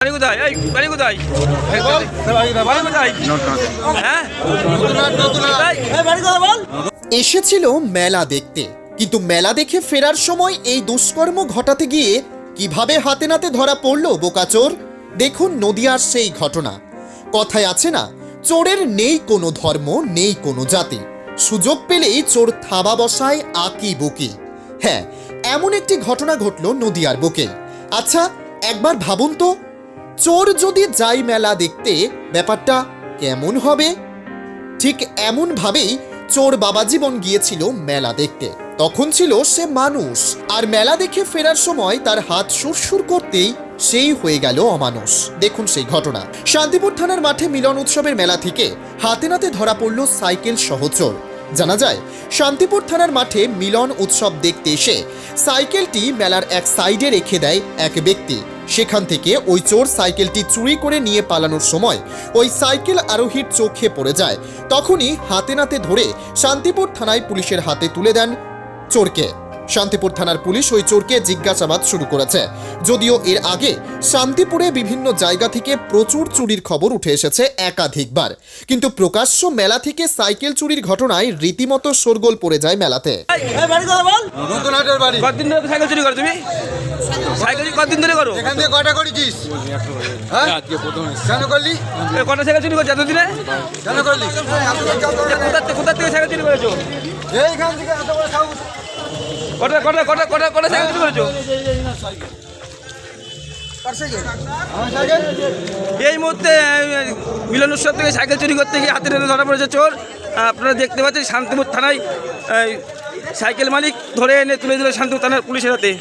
বাড়ি কোথায়? এই বাড়ি কোথায়? বাড়ি কোথায়? হ্যাঁ? এসেছিল মেলা দেখতে, কিন্তু মেলা দেখে ফেরার সময় এই দুষ্কর্ম ঘটাতে গিয়ে কিভাবে হাতে নাতে ধরা পড়ল বোকাচোর। দেখুন নদিয়ার সেই ঘটনা। কথায় আছে না, চোরের নেই কোনো ধর্ম, নেই কোনো জাতি, সুযোগ পেলেই চোর থাবা বসায় আকি বুকি। হ্যাঁ, এমন একটি ঘটনা ঘটল নদিয়ার বুকে। আচ্ছা, একবার ভাবুন তো, চোর যদি যায় মেলা দেখতে, ব্যাপারটা কেমন হবে? ঠিক এমনভাবেই চোর বাবা জীবন গিয়েছিল মেলা দেখতে। তখন ছিল সে মানুষ, আর মেলা দেখে ফেরার সময় তার হাত সুরসুর করতেই সেই হয়ে গেল অমানুষ। দেখুন সেই ঘটনা। শান্তিপুর থানার মাঠে মিলন উৎসবের মেলা থেকে হাতে নাতে ধরা পড়ল সাইকেল সহ চোর। জানা যায়, শান্তিপুর থানার মাঠে মিলন উৎসব দেখতে এসে সাইকেলটি মেলার এক সাইডে রেখে দেয় এক ব্যক্তি। সেখান থেকে ওই চোর সাইকেলটি চুরি করে নিয়ে পালানোর সময় ওই সাইকেল আরোহীর চোখে পড়ে যায়। তখনই হাতে নাতে ধরে শান্তিপুর থানায় পুলিশের হাতে তুলে দেন চোরকে। শান্তিপুর থানার পুলিশ ওই চোরকে জিজ্ঞাসাবাদ শুরু করেছে। যদিও এর আগে শান্তিপুরে বিভিন্ন জায়গা থেকে প্রচুর চুরির খবর উঠে এসেছে একাধিকবার, কিন্তু প্রকাশ্য মেলা থেকে সাইকেল চুরির ঘটনায় রীতিমতো শোরগোল পড়ে যায় মেলাতে। কতদিন ধরে সাইকেল চুরি করো তুমি? সাইকেল চুরি কতদিন ধরে করো? এখান থেকে কটা করেছিস? হ্যাঁ? কেন করলি? কটা সাইকেল চুরি করছো এতদিনে? কেন করলি? কোথা থেকে সাইকেল চুরি করেছো? এইখান থেকে এত বড় সাহস। কটা সাইকেল চুরি করেছো? আমার সাইকেল? এই মুহূর্তে মিলন উৎসব থেকে সাইকেল চুরি করতে গিয়ে হাতে নাতে ধরা পড়েছে চোর। আপনারা দেখতে পাচ্ছেন শান্তিপুর থানায় সাইকেল মালিক ধরে এনে তুলে দিল শান্তিপুর থানার পুলিশের হাতে।